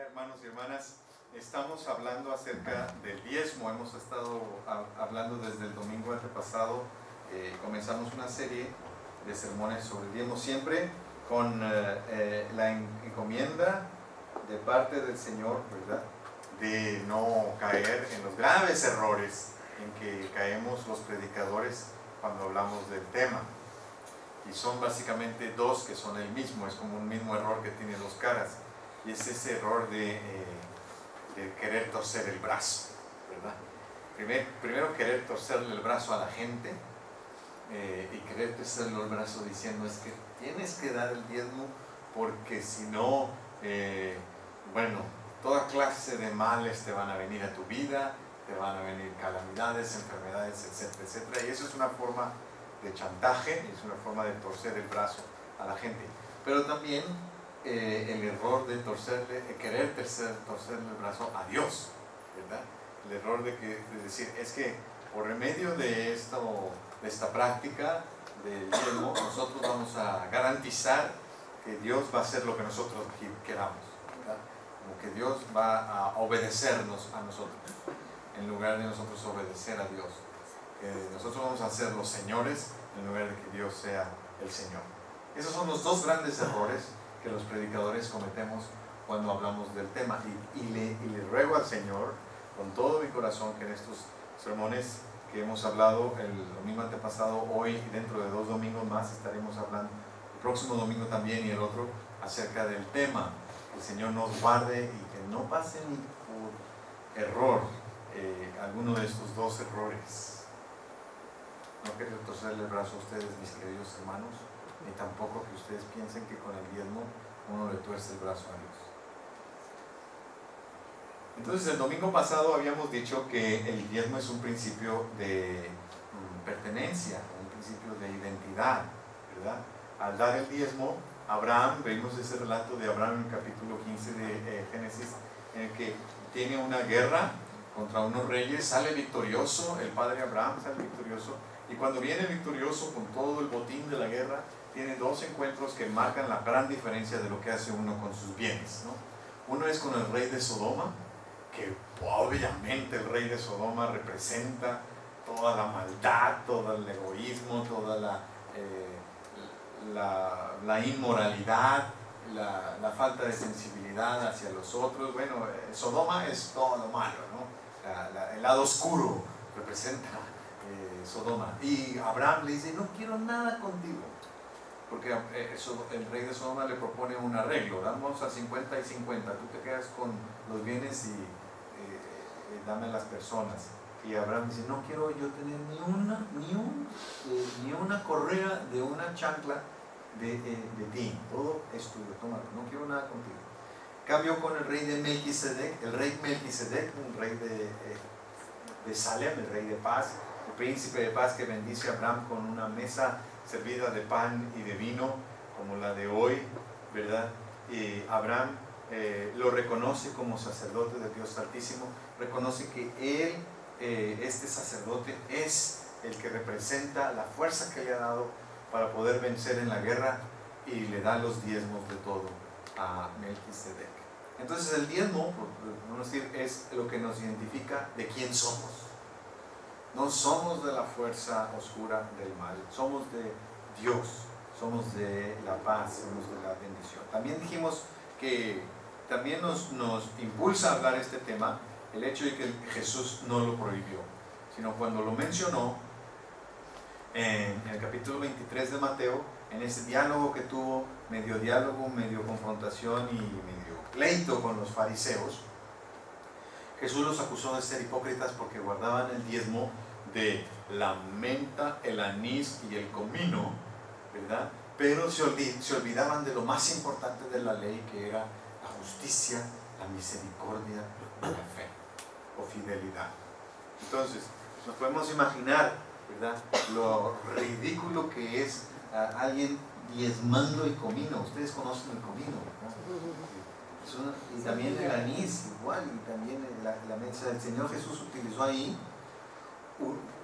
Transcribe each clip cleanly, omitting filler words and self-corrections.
hermanos y hermanas, estamos hablando acerca del diezmo. Hemos estado hablando desde el domingo antepasado. Comenzamos una serie de sermones sobre el diezmo, siempre con la encomienda de parte del Señor, ¿verdad?, de no caer en los graves errores en que caemos los predicadores cuando hablamos del tema. Y son básicamente dos que son el mismo, es como un mismo error que tiene dos caras. Y es ese error de querer torcer el brazo, ¿verdad? Primero querer torcerle el brazo a la gente y querer torcerle el brazo diciendo es que tienes que dar el diezmo porque si no, toda clase de males te van a venir a tu vida, te van a venir calamidades, enfermedades, etcétera, etcétera. Y eso es una forma de chantaje, es una forma de torcer el brazo a la gente. Pero también el error de querer torcerle el brazo a Dios, ¿verdad? El error de decir, es que por remedio de esta práctica del diezmo, nosotros vamos a garantizar que Dios va a hacer lo que nosotros queramos, ¿verdad? Como que Dios va a obedecernos a nosotros, en lugar de nosotros obedecer a Dios. Nosotros vamos a ser los señores en lugar de que Dios sea el Señor. Esos son los dos grandes errores que los predicadores cometemos cuando hablamos del tema. Y le ruego al Señor con todo mi corazón que en estos sermones que hemos hablado el domingo antepasado, hoy y dentro de 2 domingos más estaremos hablando, el próximo domingo también y el otro, acerca del tema. Que el Señor nos guarde y que no pase ni por error alguno de estos dos errores. No quiero torcerle el brazo a ustedes, mis queridos hermanos, ni tampoco que ustedes piensen que con el diezmo uno le tuerce el brazo a Dios. Entonces, el domingo pasado habíamos dicho que el diezmo es un principio de pertenencia, un principio de identidad, ¿verdad? Al dar el diezmo, Abraham, vimos ese relato de Abraham en el capítulo 15 de Génesis, en el que tiene una guerra contra unos reyes, sale victorioso, el padre Abraham sale victorioso, y cuando viene victorioso con todo el botín de la guerra, tiene 2 encuentros que marcan la gran diferencia de lo que hace uno con sus bienes, ¿no? Uno es con el rey de Sodoma, que obviamente el rey de Sodoma representa toda la maldad, todo el egoísmo, toda la inmoralidad, la falta de sensibilidad hacia los otros. Bueno, Sodoma es todo lo malo, ¿no? El lado oscuro representa Sodoma. Y Abraham le dice, no quiero nada contigo, porque el rey de Sodoma le propone un arreglo, vamos a 50 y 50, tú te quedas con los bienes y dame las personas. Y Abraham dice, no quiero yo tener ni una correa de una chancla de ti, todo es tuyo, tómalo, no quiero nada contigo. Cambio con el rey de Melquisedec, un rey de Salem, el rey de paz, el príncipe de paz que bendice a Abraham con una mesa servida de pan y de vino, como la de hoy, ¿verdad? Y Abraham lo reconoce como sacerdote de Dios Altísimo, reconoce que él, este sacerdote, es el que representa la fuerza que le ha dado para poder vencer en la guerra, y le da los diezmos de todo a Melquisedec. Entonces el diezmo, vamos a decir, es lo que nos identifica de quién somos. No somos de la fuerza oscura del mal, somos de Dios, somos de la paz, somos de la bendición. También dijimos que también nos impulsa a hablar este tema el hecho de que Jesús no lo prohibió, sino cuando lo mencionó en el capítulo 23 de Mateo, en ese diálogo que tuvo, medio diálogo, medio confrontación y medio pleito con los fariseos. Jesús los acusó de ser hipócritas porque guardaban el diezmo de la menta, el anís y el comino, ¿verdad? Pero se olvidaban de lo más importante de la ley, que era la justicia, la misericordia y la fe o fidelidad. Entonces, nos podemos imaginar, ¿verdad?, lo ridículo que es alguien diezmando el comino. Ustedes conocen el comino, ¿no? Y también el anís, igual, y también la mesa. El Señor Jesús utilizó ahí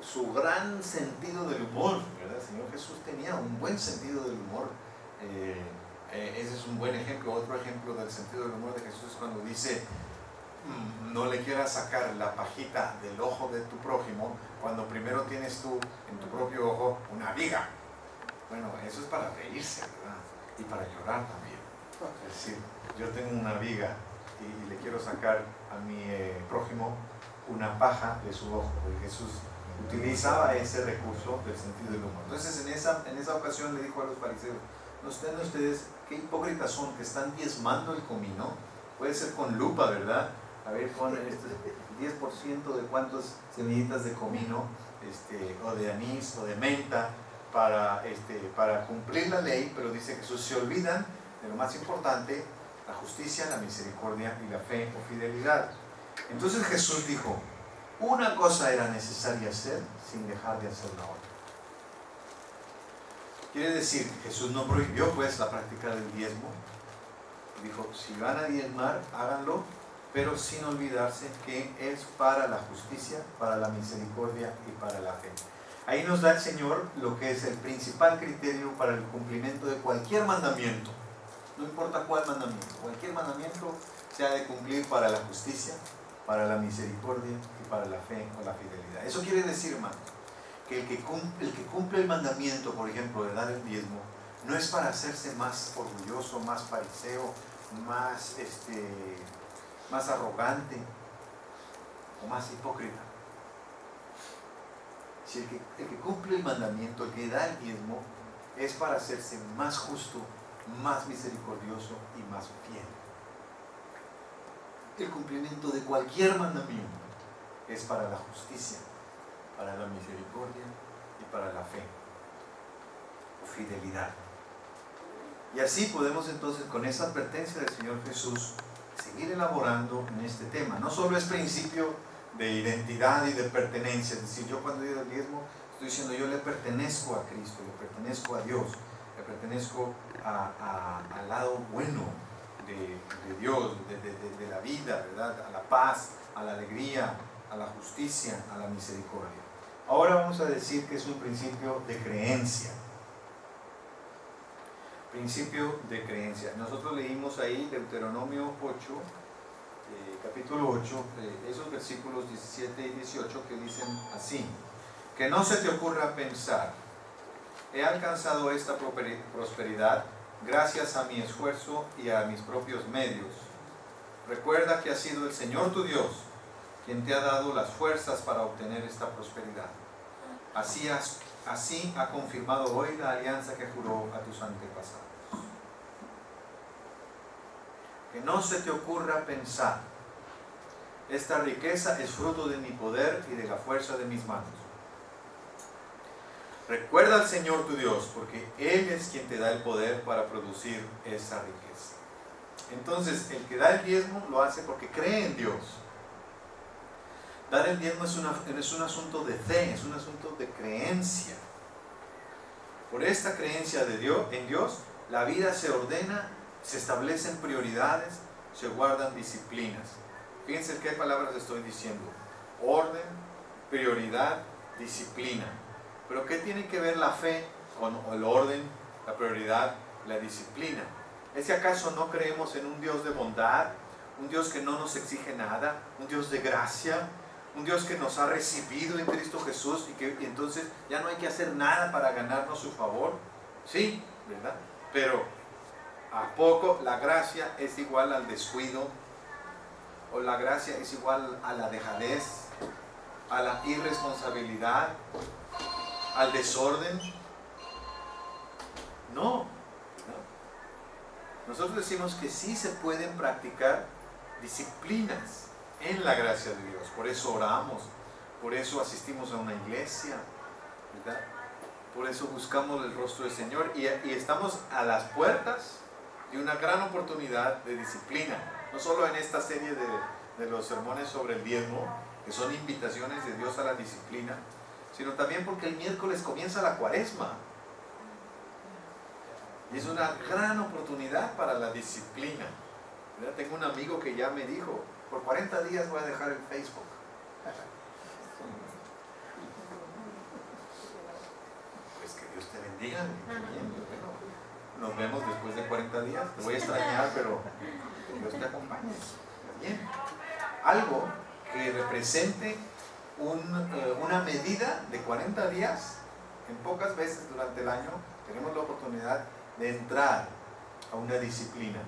su gran sentido del humor, ¿verdad? El Señor Jesús tenía un buen sentido del humor, Ese es un buen ejemplo. Otro ejemplo del sentido del humor de Jesús es cuando dice, no le quieras sacar la pajita del ojo de tu prójimo cuando primero tienes tú en tu propio ojo una viga. Bueno, eso es para reírse, ¿verdad? Y para llorar también. Es decir, yo tengo una viga y le quiero sacar a mi prójimo una paja de su ojo, porque Jesús utilizaba ese recurso del sentido del humor. Entonces en esa ocasión le dijo a los fariseos, ¿no están ustedes qué hipócritas son que están diezmando el comino? Puede ser con lupa, ¿verdad? A ver, con el 10% de cuántas semillitas de comino o de anís o de menta para cumplir la ley, pero dice Jesús, se olvidan de lo más importante, la justicia, la misericordia y la fe o fidelidad. Entonces Jesús dijo, una cosa era necesaria hacer sin dejar de hacer la otra. Quiere decir, Jesús no prohibió pues la práctica del diezmo. Dijo, si van a diezmar, háganlo, pero sin olvidarse que es para la justicia, para la misericordia y para la fe. Ahí nos da el Señor lo que es el principal criterio para el cumplimiento de cualquier mandamiento. No importa cuál mandamiento, cualquier mandamiento se ha de cumplir para la justicia, para la misericordia y para la fe o la fidelidad. Eso quiere decir, hermano, que el que cumple el mandamiento, por ejemplo, de dar el diezmo, no es para hacerse más orgulloso, más fariseo, más arrogante o más hipócrita. Si el que cumple el mandamiento, el que da el diezmo, es para hacerse más justo, más misericordioso y más fiel. El cumplimiento de cualquier mandamiento es para la justicia, para la misericordia y para la fe o fidelidad. Y así podemos entonces, con esa advertencia del Señor Jesús, seguir elaborando en este tema. No solo es principio de identidad y de pertenencia, es decir, yo cuando digo el diezmo estoy diciendo yo le pertenezco a Cristo, le pertenezco a Dios, le pertenezco al lado bueno de Dios, de la vida, ¿verdad? A la paz, a la alegría, a la justicia, a la misericordia. Ahora vamos a decir que es un principio de creencia. Principio de creencia. Nosotros leímos ahí Deuteronomio 8, capítulo 8, esos versículos 17 y 18 que dicen así: que no se te ocurra pensar, he alcanzado esta prosperidad gracias a mi esfuerzo y a mis propios medios. Recuerda que ha sido el Señor tu Dios quien te ha dado las fuerzas para obtener esta prosperidad. Así ha confirmado hoy la alianza que juró a tus antepasados. Que no se te ocurra pensar, esta riqueza es fruto de mi poder y de la fuerza de mis manos. Recuerda al Señor tu Dios, porque Él es quien te da el poder para producir esa riqueza. Entonces, el que da el diezmo lo hace porque cree en Dios. Dar el diezmo es un asunto de fe, es un asunto de creencia. Por esta creencia en Dios, la vida se ordena, se establecen prioridades, se guardan disciplinas. Fíjense qué palabras estoy diciendo: orden, prioridad, disciplina. Pero ¿qué tiene que ver la fe con el orden, la prioridad, la disciplina? ¿Es que acaso no creemos en un Dios de bondad, un Dios que no nos exige nada, un Dios de gracia, un Dios que nos ha recibido en Cristo Jesús y entonces ya no hay que hacer nada para ganarnos su favor? Sí, ¿verdad? Pero ¿a poco la gracia es igual al descuido? ¿O la gracia es igual a la dejadez, a la irresponsabilidad, al desorden? No. Nosotros decimos que sí se pueden practicar disciplinas en la gracia de Dios. Por eso oramos, por eso asistimos a una iglesia, ¿verdad? Por eso buscamos el rostro del Señor y estamos a las puertas de una gran oportunidad de disciplina. No solo en esta serie de los sermones sobre el diezmo, que son invitaciones de Dios a la disciplina, sino también porque el miércoles comienza la Cuaresma. Y es una gran oportunidad para la disciplina. ¿Verdad? Tengo un amigo que ya me dijo, por 40 días voy a dejar el Facebook. Pues que Dios te bendiga. Bueno, nos vemos después de 40 días. Te voy a extrañar, pero Dios te acompañe. Bien. Algo que represente una medida de 40 días, en pocas veces durante el año tenemos la oportunidad de entrar a una disciplina.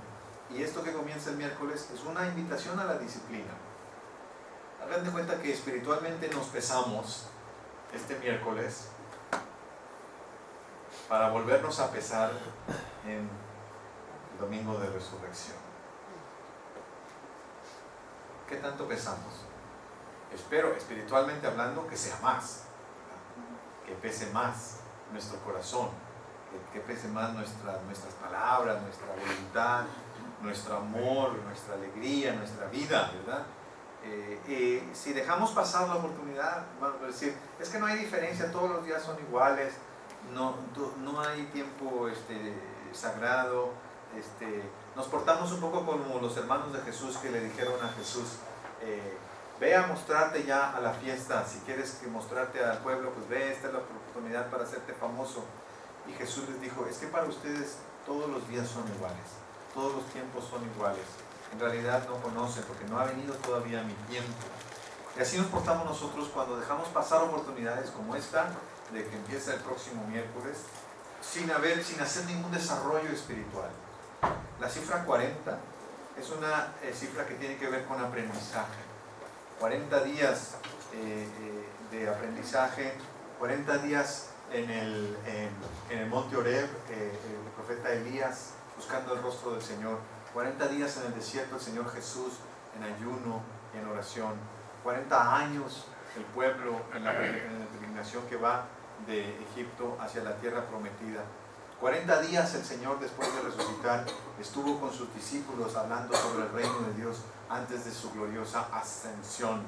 Y esto que comienza el miércoles es una invitación a la disciplina. Hagan de cuenta que espiritualmente nos pesamos este miércoles para volvernos a pesar en el domingo de resurrección. ¿Qué tanto pesamos? Espero, espiritualmente hablando, que sea más, que pese más nuestro corazón, que pese más nuestras palabras, nuestra voluntad, nuestro amor, nuestra alegría, nuestra vida, ¿verdad? Si dejamos pasar la oportunidad, vamos a decir, es que no hay diferencia, todos los días son iguales, no hay tiempo sagrado, nos portamos un poco como los hermanos de Jesús que le dijeron a Jesús, ve a mostrarte ya a la fiesta, si quieres que mostrarte al pueblo, pues ve, esta es la oportunidad para hacerte famoso. Y Jesús les dijo, es que para ustedes todos los días son iguales, todos los tiempos son iguales. En realidad no conocen porque no ha venido todavía mi tiempo. Y así nos portamos nosotros cuando dejamos pasar oportunidades como esta, de que empieza el próximo miércoles, sin hacer ningún desarrollo espiritual. La cifra 40 es una cifra que tiene que ver con aprendizaje. 40 días de aprendizaje, 40 días en el monte Horeb, el profeta Elías buscando el rostro del Señor, 40 días en el desierto el Señor Jesús en ayuno y en oración, 40 años el pueblo en la peregrinación que va de Egipto hacia la tierra prometida, 40 días el Señor después de resucitar estuvo con sus discípulos hablando sobre el reino de Dios antes de su gloriosa ascensión.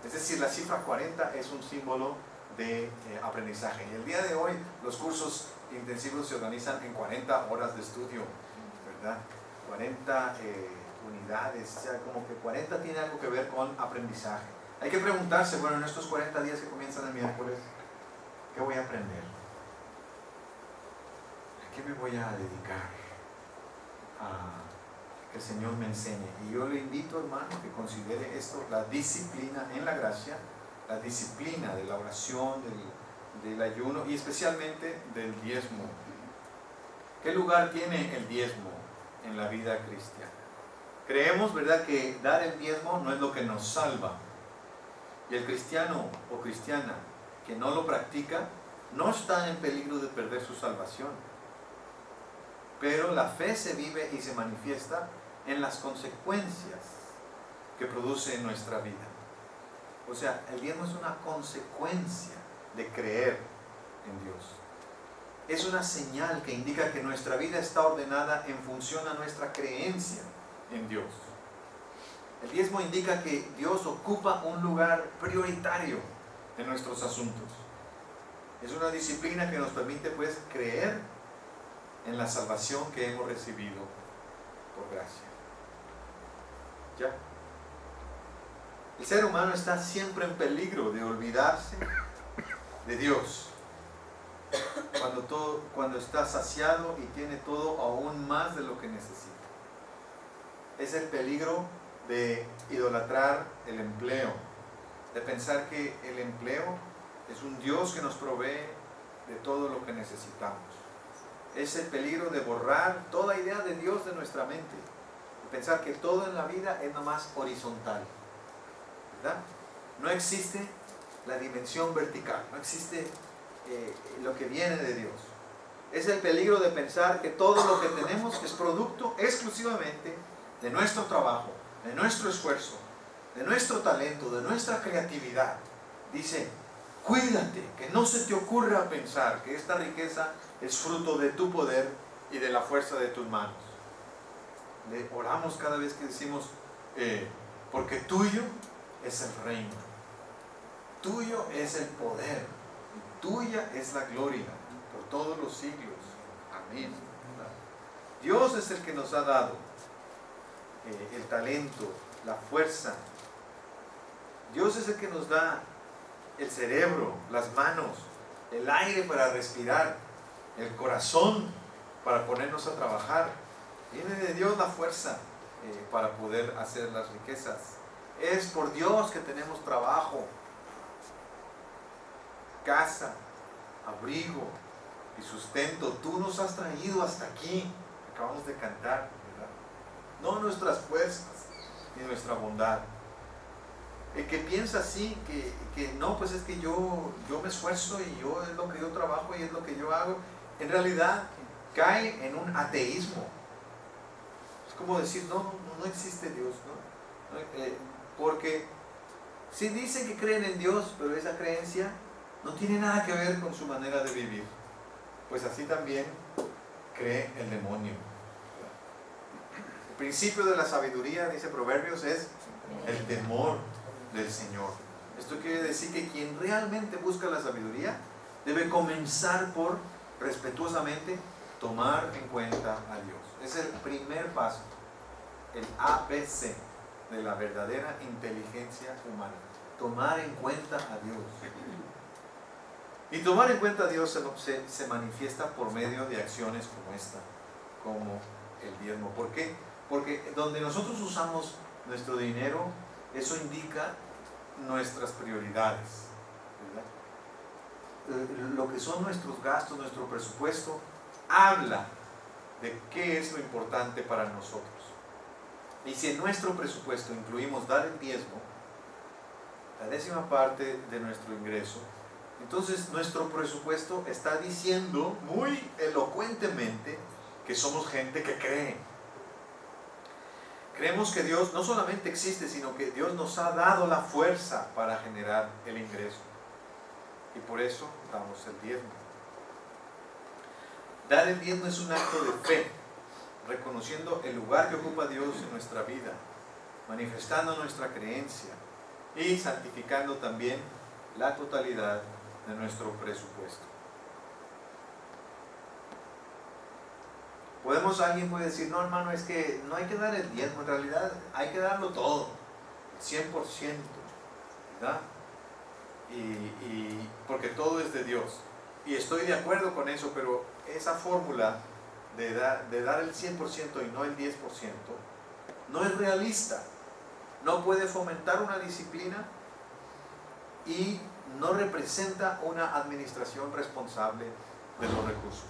Es decir, la cifra 40 es un símbolo de aprendizaje. Y el día de hoy los cursos intensivos se organizan en 40 horas de estudio, ¿verdad? 40 unidades, o sea, como que 40 tiene algo que ver con aprendizaje. Hay que preguntarse, bueno, en estos 40 días que comienzan el miércoles, ¿qué voy a aprender? ¿A qué me voy a dedicar? Que el Señor me enseñe. Y yo le invito, hermano, que considere esto, la disciplina en la gracia, la disciplina de la oración, del ayuno y especialmente del diezmo. ¿Qué lugar tiene el diezmo en la vida cristiana? Creemos, ¿verdad?, que dar el diezmo no es lo que nos salva. Y el cristiano o cristiana que no lo practica no está en peligro de perder su salvación. Pero la fe se vive y se manifiesta en las consecuencias que produce en nuestra vida. O sea, el diezmo es una consecuencia de creer en Dios. Es una señal que indica que nuestra vida está ordenada en función a nuestra creencia en Dios. El diezmo indica que Dios ocupa un lugar prioritario en nuestros asuntos. Es una disciplina que nos permite, pues, creer en la salvación que hemos recibido por gracia. ¿Ya? El ser humano está siempre en peligro de olvidarse de Dios cuando está saciado y tiene todo aún más de lo que necesita. Es el peligro de idolatrar el empleo, de pensar que el empleo es un Dios que nos provee de todo lo que necesitamos. Es el peligro de borrar toda idea de Dios de nuestra mente, de pensar que todo en la vida es nomás horizontal, ¿verdad? No existe la dimensión vertical, no existe lo que viene de Dios. Es el peligro de pensar que todo lo que tenemos es producto exclusivamente de nuestro trabajo, de nuestro esfuerzo, de nuestro talento, de nuestra creatividad. Dice, cuídate, que no se te ocurra pensar que esta riqueza es fruto de tu poder y de la fuerza de tus manos. Le oramos cada vez que decimos, porque tuyo es el reino, tuyo es el poder, tuya es la gloria por todos los siglos. Amén. Dios es el que nos ha dado el talento, la fuerza. Dios es el que nos da el cerebro, las manos, el aire para respirar, el corazón para ponernos a trabajar. Viene de Dios la fuerza para poder hacer las riquezas. Es por Dios que tenemos trabajo, casa, abrigo y sustento. Tú nos has traído hasta aquí. Acabamos de cantar, ¿verdad? No nuestras fuerzas ni nuestra bondad. El que piensa así, que no, pues es que yo me esfuerzo y yo es lo que yo trabajo y es lo que yo hago, en realidad cae en un ateísmo. Es como decir, no existe Dios, ¿no? Porque si dicen que creen en Dios, pero esa creencia no tiene nada que ver con su manera de vivir, pues así también cree el demonio. El principio de la sabiduría, dice Proverbios, es el temor del Señor. Esto quiere decir que quien realmente busca la sabiduría debe comenzar por respetuosamente tomar en cuenta a Dios. Es el primer paso, el ABC de la verdadera inteligencia humana. Tomar en cuenta a Dios. Y tomar en cuenta a Dios se manifiesta por medio de acciones como esta, como el diezmo. ¿Por qué? Porque donde nosotros usamos nuestro dinero, eso indica nuestras prioridades, ¿verdad? Lo que son nuestros gastos, nuestro presupuesto, habla de qué es lo importante para nosotros. Y si en nuestro presupuesto incluimos dar el diezmo, la 10ª parte de nuestro ingreso, entonces nuestro presupuesto está diciendo muy elocuentemente que somos gente que cree. Creemos que Dios no solamente existe, sino que Dios nos ha dado la fuerza para generar el ingreso. Y por eso damos el diezmo. Dar el diezmo es un acto de fe, reconociendo el lugar que ocupa Dios en nuestra vida, manifestando nuestra creencia y santificando también la totalidad de nuestro presupuesto. Alguien puede decir, no hermano, es que no hay que dar el diezmo, en realidad hay que darlo todo, el 100%, ¿verdad? Porque todo es de Dios. Y estoy de acuerdo con eso, pero esa fórmula de dar el 100% y no el 10% no es realista. No puede fomentar una disciplina y no representa una administración responsable de los recursos.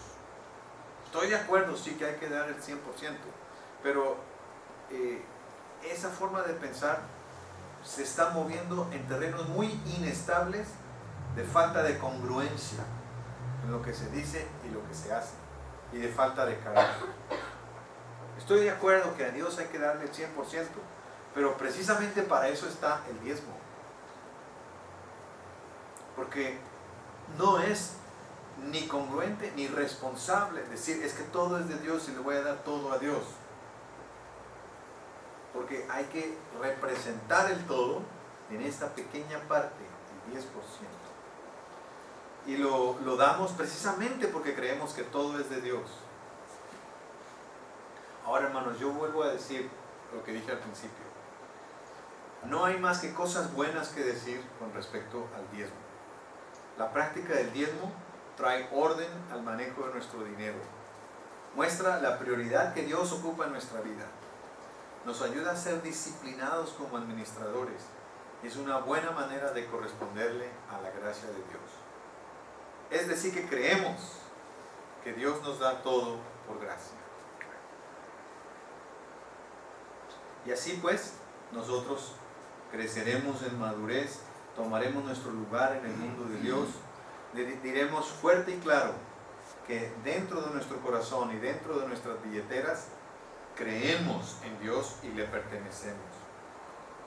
Estoy de acuerdo, sí, que hay que dar el 100%, pero esa forma de pensar se está moviendo en terrenos muy inestables de falta de congruencia en lo que se dice y lo que se hace, y de falta de carácter. Estoy de acuerdo que a Dios hay que darle el 100%, pero precisamente para eso está el diezmo. Porque no es ni congruente ni responsable decir, es que todo es de Dios y le voy a dar todo a Dios. Porque hay que representar el todo en esta pequeña parte, el 10%. Y lo damos precisamente porque creemos que todo es de Dios. Ahora, hermanos, yo vuelvo a decir lo que dije al principio. No hay más que cosas buenas que decir con respecto al diezmo. La práctica del diezmo trae orden al manejo de nuestro dinero. Muestra la prioridad que Dios ocupa en nuestra vida. Nos ayuda a ser disciplinados como administradores. Es una buena manera de corresponderle a la gracia de Dios. Es decir, que creemos que Dios nos da todo por gracia. Y así pues, nosotros creceremos en madurez, tomaremos nuestro lugar en el mundo de Dios, diremos fuerte y claro que dentro de nuestro corazón y dentro de nuestras billeteras creemos en Dios y le pertenecemos.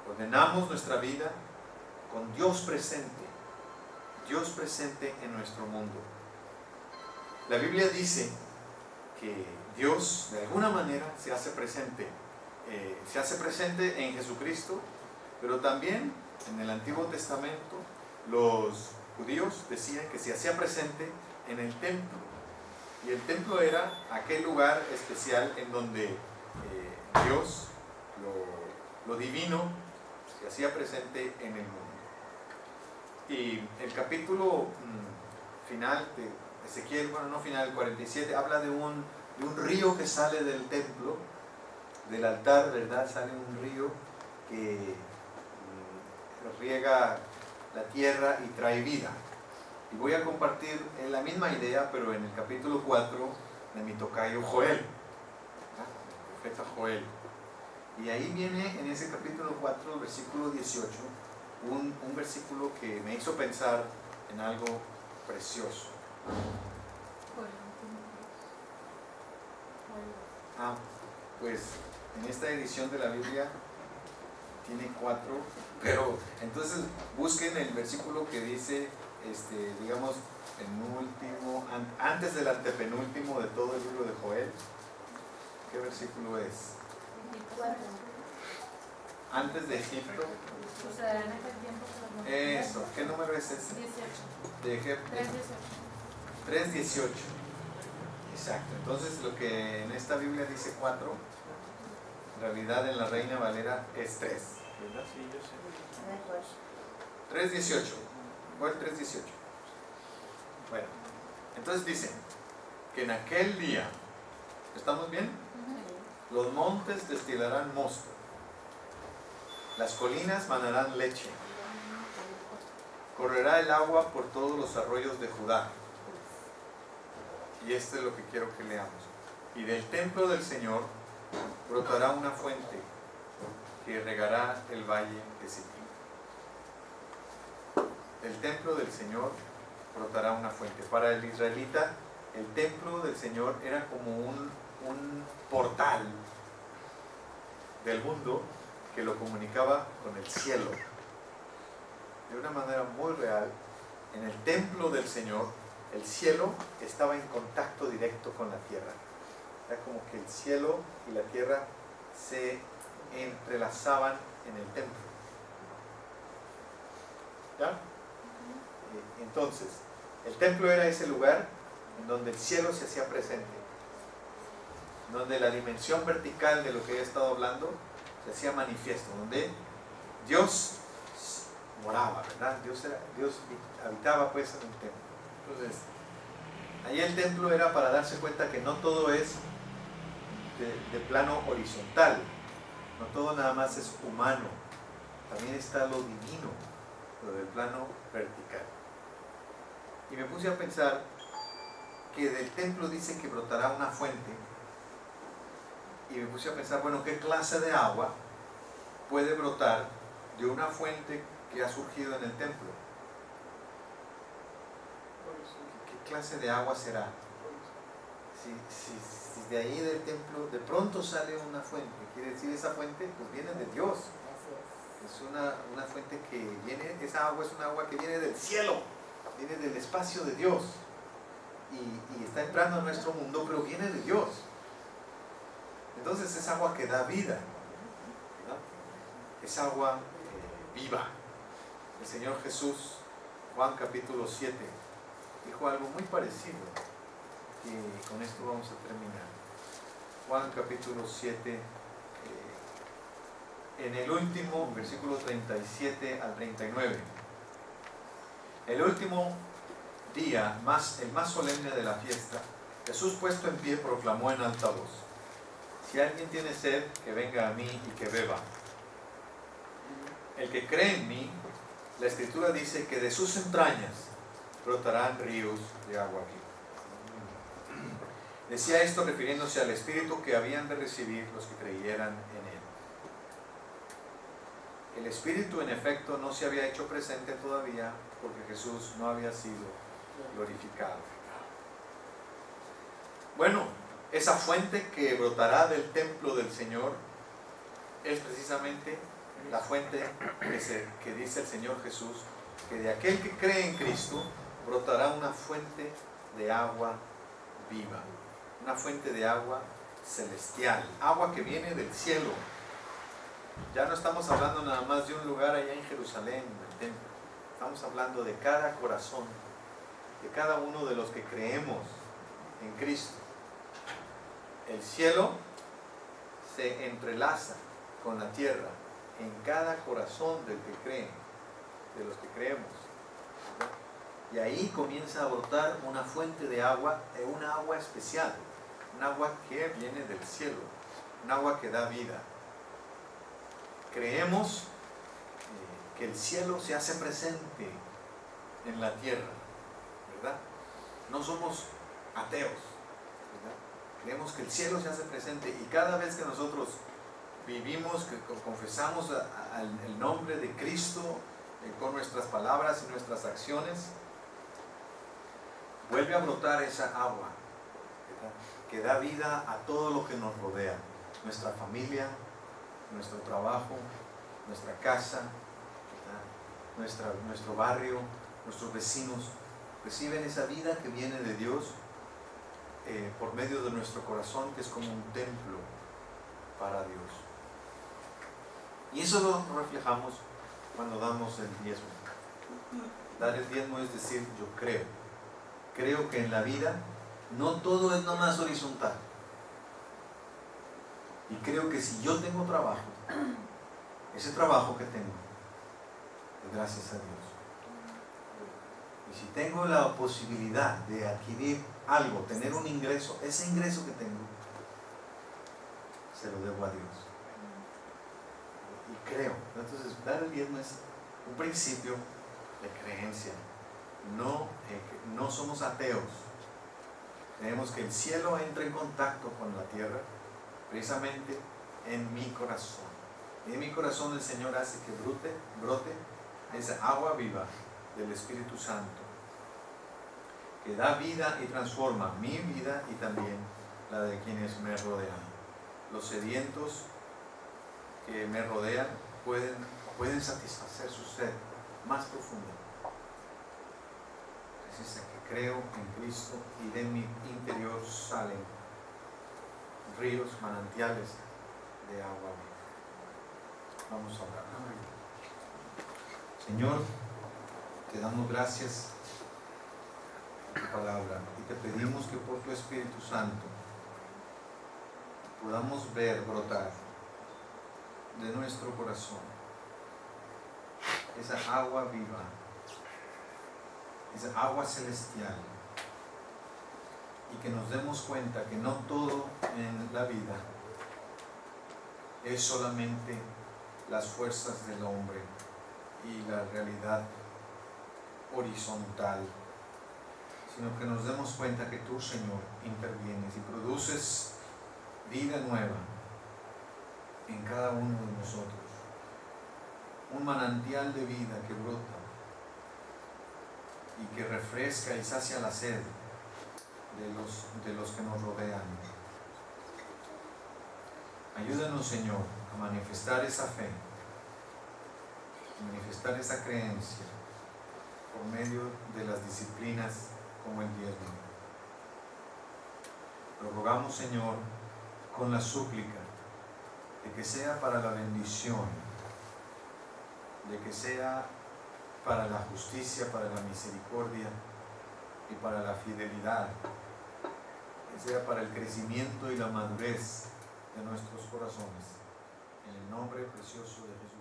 Ordenamos nuestra vida con Dios presente en nuestro mundo. La Biblia dice que Dios de alguna manera se hace presente en Jesucristo, pero también en el Antiguo Testamento los judíos decían que se hacía presente en el templo, y el templo era aquel lugar especial en donde Dios, lo divino, se hacía presente en el mundo. Y el capítulo final de Ezequiel, el 47, habla de un de un río que sale del templo, del altar, ¿verdad? Sale un río que riega la tierra y trae vida. Y voy a compartir la misma idea, pero en el capítulo 4 de mi tocayo Joel, el profeta Joel. Y ahí viene en ese capítulo 4, el versículo 18, un versículo que me hizo pensar en algo precioso. Pues en esta edición de la Biblia tiene 4, pero entonces busquen el versículo que dice, digamos, penúltimo, antes del antepenúltimo de todo el libro de Joel. ¿Qué versículo es? 24. Antes de Egipto. O sea, en aquel tiempo. Eso, ¿qué número es ese? 18. De Egipto. 3:18. 3:18. Exacto. Entonces lo que en esta Biblia dice 4, en realidad en la Reina Valera es 3. ¿Verdad? Sí, yo sé. 3:18. ¿Cuál 3:18? Bueno, entonces dice que en aquel día, ¿estamos bien? Los montes destilarán mosto, las colinas manarán leche, correrá el agua por todos los arroyos de Judá. Y esto es lo que quiero que leamos. Y del templo del Señor brotará una fuente que regará el valle de Sittim. Del templo del Señor brotará una fuente. Para el israelita, el templo del Señor era como un portal del mundo que lo comunicaba con el cielo. De una manera muy real, en el templo del Señor, el cielo estaba en contacto directo con la tierra. Era como que el cielo y la tierra se entrelazaban en el templo. ¿Ya? Entonces, el templo era ese lugar en donde el cielo se hacía presente, donde la dimensión vertical de lo que he estado hablando se hacía manifiesto, donde Dios moraba, ¿verdad? Dios habitaba pues en el templo. Entonces, ahí el templo era para darse cuenta que no todo es de plano horizontal, no todo nada más es humano, también está lo divino, lo del plano vertical. Y me puse a pensar que del templo dice que brotará una fuente, y me puse a pensar, bueno, ¿qué clase de agua puede brotar de una fuente que ha surgido en el templo? ¿Qué clase de agua será? Si de ahí del templo de pronto sale una fuente, quiere decir esa fuente pues viene de Dios. Es una fuente que viene, esa agua es una agua que viene del cielo, viene del espacio de Dios y está entrando a nuestro mundo, pero viene de Dios. Entonces es agua que da vida, ¿no? Es agua viva. El Señor Jesús, Juan capítulo 7, dijo algo muy parecido, y con esto vamos a terminar. Juan capítulo 7, en el último, versículo 37 al 39. El último día, el más solemne de la fiesta, Jesús puesto en pie proclamó en alta voz: si alguien tiene sed, que venga a mí y que beba. El que cree en mí, la Escritura dice que de sus entrañas brotarán ríos de agua viva. Decía esto refiriéndose al Espíritu que habían de recibir los que creyeran en él. El Espíritu, en efecto, no se había hecho presente todavía porque Jesús no había sido glorificado. Bueno, esa fuente que brotará del templo del Señor es precisamente la fuente que dice el Señor Jesús, que de aquel que cree en Cristo brotará una fuente de agua viva, una fuente de agua celestial, agua que viene del cielo. Ya no estamos hablando nada más de un lugar allá en Jerusalén, del templo. Estamos hablando de cada corazón, de cada uno de los que creemos en Cristo. El cielo se entrelaza con la tierra en cada corazón del que cree, de los que creemos. Y ahí comienza a brotar una fuente de agua, una agua especial, un agua que viene del cielo, un agua que da vida. Creemos que el cielo se hace presente en la tierra, ¿verdad? No somos ateos, ¿verdad? Creemos que el cielo se hace presente y cada vez que nosotros vivimos, que confesamos el nombre de Cristo con nuestras palabras y nuestras acciones, vuelve a brotar esa agua, ¿verdad?, que da vida a todo lo que nos rodea, nuestra familia, nuestro trabajo, nuestra casa, nuestro barrio, nuestros vecinos reciben esa vida que viene de Dios por medio de nuestro corazón, que es como un templo para Dios. Y eso lo reflejamos cuando damos el diezmo. Dar el diezmo es decir, yo creo que en la vida no todo es nomás horizontal. Y creo que si yo tengo trabajo, ese trabajo que tengo es gracias a Dios. Y si tengo la posibilidad de adquirir algo, tener un ingreso, ese ingreso que tengo, se lo debo a Dios. Y creo. Entonces, dar el diezmo es un principio de creencia. No somos ateos. Creemos que el cielo entra en contacto con la tierra precisamente en mi corazón. Y en mi corazón el Señor hace que brote esa agua viva del Espíritu Santo, que da vida y transforma mi vida y también la de quienes me rodean. Los sedientos que me rodean pueden satisfacer su sed más profunda. Es esa que creo en Cristo y de mi interior salen ríos, manantiales de agua viva. Vamos a orar. Señor, te damos gracias por tu palabra y te pedimos que por tu Espíritu Santo podamos ver brotar de nuestro corazón esa agua viva, esa agua celestial, y que nos demos cuenta que no todo en la vida es solamente las fuerzas del hombre y la realidad horizontal, sino que nos demos cuenta que tú, Señor, intervienes y produces vida nueva en cada uno de nosotros, un manantial de vida que brota y que refresca y sacia la sed de los que nos rodean. Ayúdanos, Señor, a manifestar esa fe, a manifestar esa creencia por medio de las disciplinas como el diezmo. Lo rogamos, Señor, con la súplica de que sea para la bendición, de que sea para la justicia, para la misericordia y para la fidelidad, que sea para el crecimiento y la madurez de nuestros corazones. En el nombre precioso de Jesús.